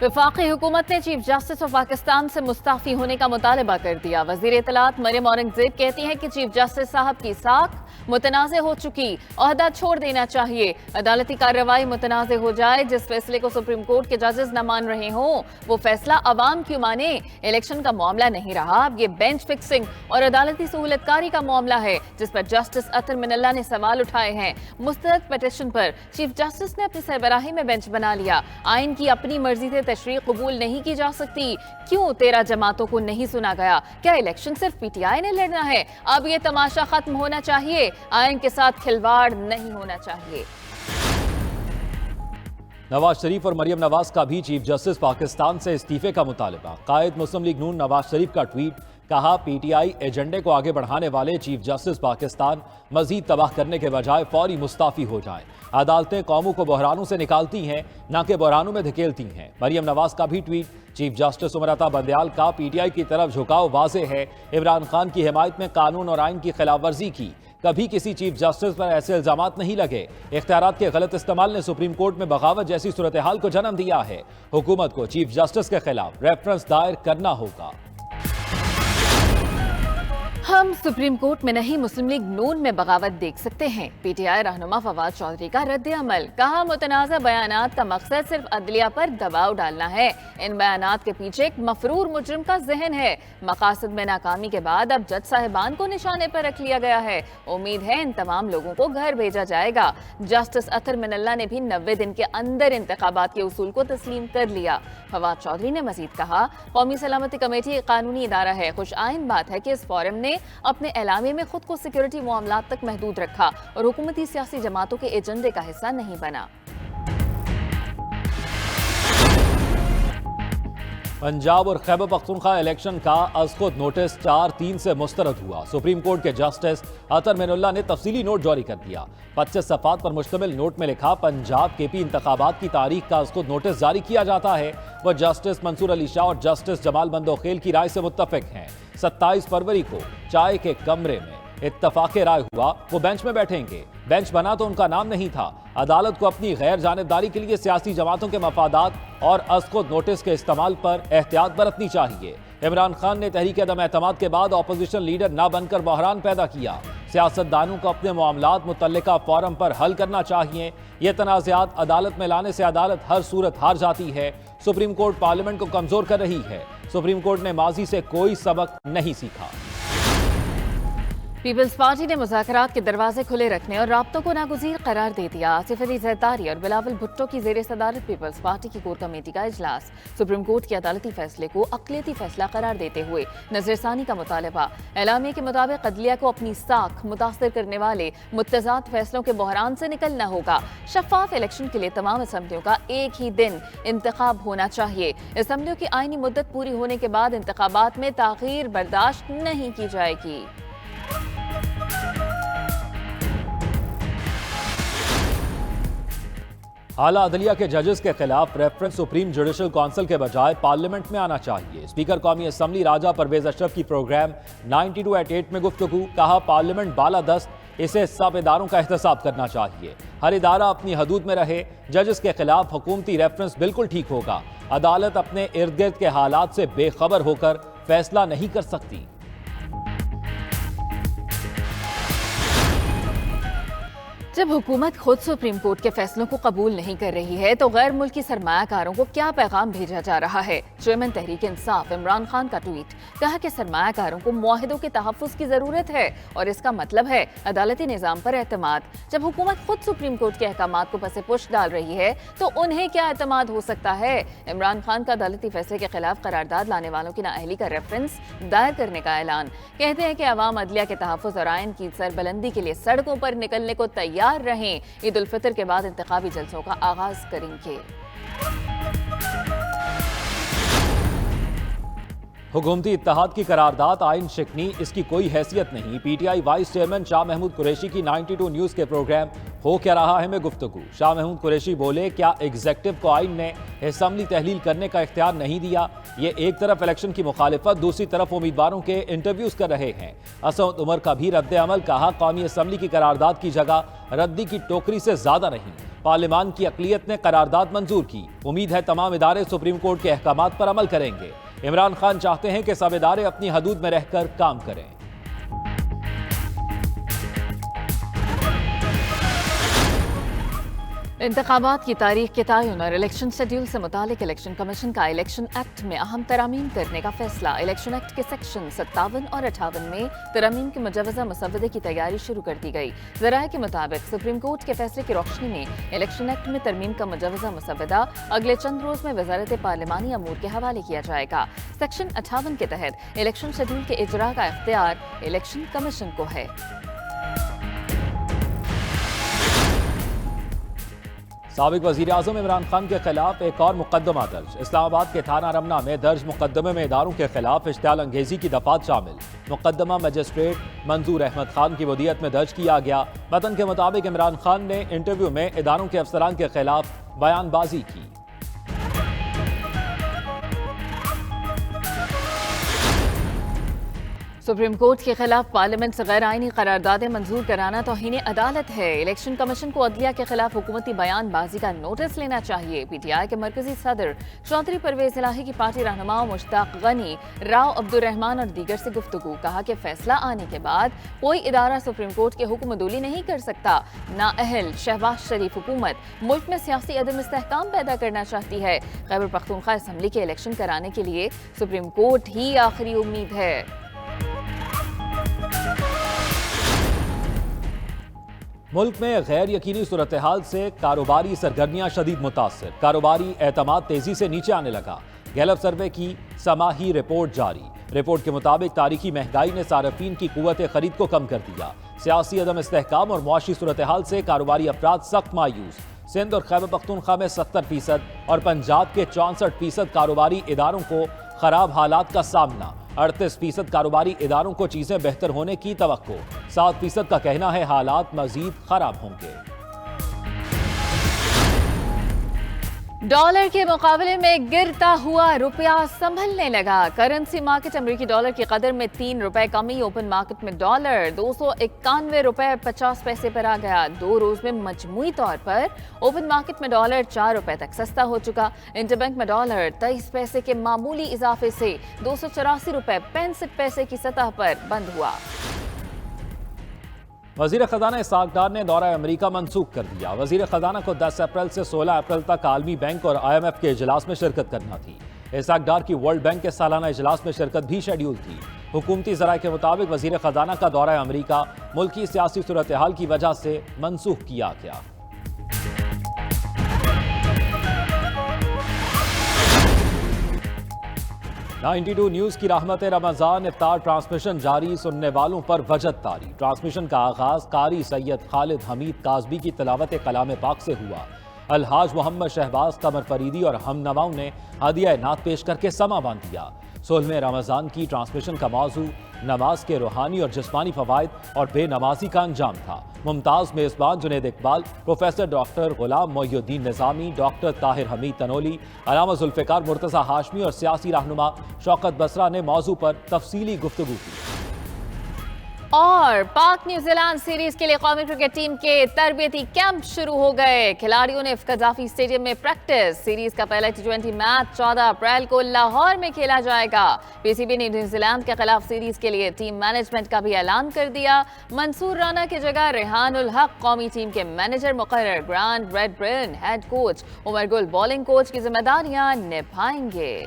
वफाकी हुकूमत ने चीफ जस्टिस ऑफ पाकिस्तान से मुस्ताफी होने का मुतालबा कर दिया। वजीर इत्तलात मरियम औरंगजेब कहती हैं कि चीफ जस्टिस साहब की साख मुतनाज़ हो चुकी, ओहदा छोड़ देना चाहिए। अदालती कार्रवाई मुतनाज़ हो जाए, जिस फैसले को सुप्रीम कोर्ट के जजेस न मान रहे हों वो फैसला अवाम क्यों माने। इलेक्शन का मामला नहीं रहा, अब ये बेंच फिक्सिंग और अदालती सहूलतकारी का मामला है, जिस पर जस्टिस अतर मिनल्ला ने सवाल उठाए हैं। मुस्तरद पिटीशन पर चीफ जस्टिस ने अपनी सरबराही में बेंच बना लिया। आइन की अपनी मर्जी से तशरीह कबूल नहीं की जा सकती। क्यों 13 जमातों को नहीं सुना गया? क्या इलेक्शन सिर्फ पीटीआई ने लड़ना है? अब ये तमाशा खत्म होना चाहिए। आइन के साथ खिलवाड़ नहीं होना चाहिए। नवाज शरीफ और मरियम नवाज का भी चीफ जस्टिस पाकिस्तान से इस्तीफे का मुतालबा। कायद मुस्लिम लीग नून नवाज शरीफ का ट्वीट, कहा पीटीआई एजेंडे को आगे बढ़ाने वाले चीफ जस्टिस पाकिस्तान मजीद तबाह करने के बजाय फौरी मुस्ताफी हो जाएं। अदालतें कौमों को बहरानों से निकालती हैं, न कि बहरानों में धकेलती हैं। मरियम नवाज का भी tweet, chief justice Umar Ata Bandial का पीटीआई की तरफ झुकाव वाज़ेह है। इमरान खान की हिमायत में कानून और आइन की खिलाफ वर्जी की, कभी किसी चीफ जस्टिस पर ऐसे इल्जामात नहीं लगे। इख्तियारात के गलत इस्तेमाल ने सुप्रीम कोर्ट में बगावत जैसी सूरत हाल को जन्म दिया है। हुकूमत को चीफ जस्टिस के खिलाफ रेफरेंस दायर करना होगा। हम सुप्रीम कोर्ट में नहीं, मुस्लिम लीग नून में बगावत देख सकते हैं। पीटीआई रहनुमा फवाद चौधरी का रद्द अमल, कहा मुतनाज़ा बयानात का मकसद सिर्फ अदलिया पर दबाव डालना है। इन बयानात के पीछे एक मफरूर मुजरिम का जहन है। मकासद में नाकामी के बाद अब जज साहिबान को निशाने पर रख लिया गया है। उम्मीद है इन तमाम लोगों को घर भेजा जाएगा। जस्टिस अतर मिनल्ला ने भी 90 दिन के अंदर इंतखाबात के उसूल को तस्लीम कर लिया। फवाद चौधरी ने मजीद कहा, कौमी सलामती कमेटी एक कानूनी इदारा है। खुश आइन बात है कि इस फोरम ने अपने एलामे में खुद को सिक्योरिटी मामलात तक महदूद रखा और हुकूमती सियासी जमातों के एजेंडे का हिस्सा नहीं बना। पंजाब और खैबर पख्तूनख्वा इलेक्शन का अज़ खुद नोटिस 4/3 से मुस्तरद हुआ। सुप्रीम कोर्ट के जस्टिस अतर मिनल्ला ने तफसीली नोट जारी कर दिया। 25 सफ़ात पर मुश्तमिल नोट में लिखा, पंजाब केपी इंतखाबात की तारीख का अज़ खुद नोटिस जारी किया जाता है। वह जस्टिस मंसूर अली शाह और जस्टिस जमाल बंदोखेल की राय से मुत्तफिक हैं। 27 फरवरी को चाय के कमरे में इत्तफाक़े राय हुआ, वो बेंच में बैठेंगे। बेंच बना तो उनका नाम नहीं था। अदालत को अपनी गैर जानिबदारी के लिए सियासी जमातों के मफादात और अज़ खुद नोटिस के इस्तेमाल पर एहतियात बरतनी चाहिए। इमरान खान ने तहरीक अदम एतमाद के बाद अपोजिशन लीडर ना बनकर बहरान पैदा किया। सियासतदानों को अपने मामलात मुतल्लिका फोरम पर हल करना चाहिए। ये तनाज़ात अदालत में लाने से अदालत हर सूरत हार जाती है। सुप्रीम कोर्ट पार्लियामेंट को कमजोर कर रही है। सुप्रीम कोर्ट ने माजी से कोई सबक नहीं सीखा। पीपल्स पार्टी ने मुज़ाकरात के दरवाजे खुले रखने और राब्तों को नागुज़ीर करार दे दिया। आसिफ अली ज़रदारी और बिलावल भुट्टो की ज़ेर सदारत पीपल्स पार्टी की कोर कमेटी का इजलास। सुप्रीम कोर्ट के अदालती फैसले को अक़लियती फैसला करार देते हुए नज़रसानी का मुतालबा। एलामिया के मुताबिक अदलिया को अपनी साख मुतासर करने वाले मुत्तज़ाद फैसलों के बहरान से निकलना होगा। शफाफ इलेक्शन के लिए तमाम असम्बलियों का एक ही दिन इंतखाब होना चाहिए। असम्बलियों की आइनी मुद्दत पूरी होने के बाद इंतखाबात में ताख़ीर बर्दाश्त नहीं की जाएगी। आला अदलिया के जजेस के खिलाफ रेफरेंस सुप्रीम जुडिशल काउंसिल के बजाय पार्लियामेंट में आना चाहिए। स्पीकर कौमी असम्बली राजा परवेज अशरफ की प्रोग्राम 92/8 में गुफ्तगू, कहा पार्लियामेंट बालादस्त, इसे सब इदारों का एहतसाब करना चाहिए। हर इदारा अपनी हदूद में रहे। जजेस के खिलाफ हुकूमती रेफरेंस बिल्कुल ठीक होगा। अदालत अपने इर्द गिर्द के हालात से बेखबर होकर फैसला नहीं कर सकती। जब हुकूमत खुद सुप्रीम कोर्ट के फैसलों को कबूल नहीं कर रही है तो गैर मुल्की सरमायाकारों को क्या पैगाम भेजा जा रहा है? चेयरमैन तहरीक इंसाफ इमरान खान का ट्वीट, कहा कि सरमायाकारों को मुआहिदों के तहफ़्फ़ुज़ की ज़रूरत है और इसका मतलब है अदालती निज़ाम पर एतमाद। जब हुकूमत खुद सुप्रीम कोर्ट के अहकामात को पसे पुश डाल रही है तो उन्हें क्या एतमाद हो सकता है? इमरान खान का अदालती फैसले के खिलाफ करारदाद लाने वालों की नाअहली का रेफरेंस दायर करने का ऐलान। कहते हैं कि अवाम अदलिया के तहफ़्फ़ुज़ और आइन की सरबलंदी के लिए सड़कों पर निकलने को तैयार रहें। ईद उल फितर के बाद इंतखाबी जलसों का आगाज करेंगे। हुकूमती इत्तेहाद की करारदाद आइन शिकनी, इसकी कोई हैसियत नहीं। PTI vice chairman Shah Mahmood Qureshi की 92 न्यूज़ के प्रोग्राम हो क्या रहा है में गुफ्तगू। शाह महमूद कुरैशी बोले, क्या एग्जेक्टिव को आइन ने असम्बली तहलील करने का इख्तियार नहीं दिया? ये एक तरफ इलेक्शन की मुखालिफत, दूसरी तरफ उम्मीदवारों के इंटरव्यूज कर रहे हैं। असद उमर का भी रद्द अमल, कहा कौमी असम्बली की करारदाद की जगह रद्दी की टोकरी से ज्यादा नहीं। پارلیمان کی اقلیت نے قرارداد منظور کی۔ امید ہے تمام ادارے سپریم کورٹ کے احکامات پر عمل کریں گے۔ عمران خان چاہتے ہیں کہ سب ادارے اپنی حدود میں رہ کر کام کریں۔ انتخابات کی تاریخ کے تعین اور الیکشن شیڈول سے متعلق الیکشن کمیشن کا الیکشن ایکٹ میں اہم ترامیم کرنے کا فیصلہ۔ الیکشن ایکٹ کے سیکشن 57 اور 58 میں ترامیم کے مجوزہ مسودے کی تیاری شروع کر دی گئی۔ ذرائع کے مطابق سپریم کورٹ کے فیصلے کی روشنی میں الیکشن ایکٹ میں ترمیم کا مجوزہ مسودہ اگلے چند روز میں وزارت پارلیمانی امور کے حوالے کیا جائے گا۔ سیکشن 58 کے تحت الیکشن شیڈول کے اجراء کا اختیار الیکشن کمیشن کو ہے۔ سابق وزیر اعظم عمران خان کے خلاف ایک اور مقدمہ درج۔ اسلام آباد کے تھانہ رمنا میں درج مقدمے میں اداروں کے خلاف اشتعال انگیزی کی دفعات شامل۔ مقدمہ مجسٹریٹ منظور احمد خان کی ودیت میں درج کیا گیا۔ متن کے مطابق عمران خان نے انٹرویو میں اداروں کے افسران کے خلاف بیان بازی کی۔ سپریم کورٹ کے خلاف پارلیمنٹ سے غیر آئینی قراردادیں منظور کرانا توہین عدالت ہے۔ الیکشن کمیشن کو عدلیہ کے خلاف حکومتی بیان بازی کا نوٹس لینا چاہیے۔ پی ٹی آئی کے مرکزی صدر چودھری پرویز الہی کی پارٹی رہنماؤں مشتاق غنی، راؤ عبدالرحمان اور دیگر سے گفتگو۔ کہا کہ فیصلہ آنے کے بعد کوئی ادارہ سپریم کورٹ کے حکم عدولی نہیں کر سکتا۔ نااہل شہباز شریف حکومت ملک میں سیاسی عدم استحکام پیدا کرنا چاہتی ہے۔ خیبر پختونخوا اسمبلی کے الیکشن کرانے کے لیے سپریم کورٹ ہی آخری امید ہے۔ ملک میں غیر یقینی صورتحال سے کاروباری سرگرمیاں شدید متاثر۔ کاروباری اعتماد تیزی سے نیچے آنے لگا۔ گیلپ سروے کی سماحی رپورٹ جاری۔ رپورٹ کے مطابق تاریخی مہنگائی نے صارفین کی قوت خرید کو کم کر دیا۔ سیاسی عدم استحکام اور معاشی صورتحال سے کاروباری افراد سخت مایوس۔ سندھ اور خیبر پختونخوا میں 70% اور پنجاب کے 64% کاروباری اداروں کو خراب حالات کا سامنا۔ 38% کاروباری اداروں کو چیزیں بہتر ہونے کی توقع۔ 7% کا کہنا ہے حالات مزید خراب ہوں گے۔ ڈالر کے مقابلے میں گرتا ہوا روپیہ سنبھلنے لگا۔ کرنسی مارکیٹ امریکی ڈالر کی قدر میں 3 روپے کمی۔ اوپن مارکیٹ میں ڈالر 291 روپے 50 پیسے پر آ گیا۔ 2 روز میں مجموعی طور پر اوپن مارکیٹ میں ڈالر 4 روپے تک سستا ہو چکا۔ انٹر بینک میں ڈالر 23 پیسے کے معمولی اضافے سے 284 روپے 65 پیسے کی سطح پر بند ہوا۔ وزیر خزانہ اسحاق ڈار نے دورہ امریکہ منسوخ کر دیا۔ وزیر خزانہ کو 10 اپریل سے 16 اپریل تک عالمی بینک اور IMF کے اجلاس میں شرکت کرنا تھی۔ اسحاق ڈار کی ورلڈ بینک کے سالانہ اجلاس میں شرکت بھی شیڈول تھی۔ حکومتی ذرائع کے مطابق وزیر خزانہ کا دورہ امریکہ ملکی سیاسی صورتحال کی وجہ سے منسوخ کیا گیا۔ '92 نیوز کی رحمت رمضان افطار ٹرانسمیشن جاری۔ سننے والوں پر وجد طاری۔ ٹرانسمیشن کا آغاز قاری سید خالد حمید کاظمی کی تلاوت کلام پاک سے ہوا۔ الحاج محمد شہباز قمر فریدی اور ہم نواؤں نے ہدیہ نعت پیش کر کے سماں باندھ دیا۔ 16ویں رمضان کی ٹرانسمیشن کا موضوع نماز کے روحانی اور جسمانی فوائد اور بے نمازی کا انجام تھا۔ ممتاز میزبان جنید اقبال، پروفیسر ڈاکٹر غلام محی الدین نظامی، ڈاکٹر طاہر حمید تنولی، علامہ ذوالفقار مرتضیٰ ہاشمی اور سیاسی رہنما شوکت بسرا نے موضوع پر تفصیلی گفتگو کی۔ اور پاک نیوزی لینڈ سیریز کے لیے قومی کرکٹ ٹیم کے تربیتی کیمپ شروع ہو گئے۔ کھلاڑیوں نے قذافی اسٹیڈیم میں پریکٹس۔ سیریز کا پہلا T20 میچ 14 اپریل کو لاہور میں کھیلا جائے گا۔ پی سی بی نے نیوزی لینڈ کے خلاف سیریز کے لیے ٹیم مینجمنٹ کا بھی اعلان کر دیا۔ منصور رانا کی جگہ ریحان الحق قومی ٹیم کے مینیجر مقرر۔ گرانٹ ریڈبرن ہیڈ کوچ عمر گل بالنگ کوچ کی ذمہ داریاں نبھائیں گے۔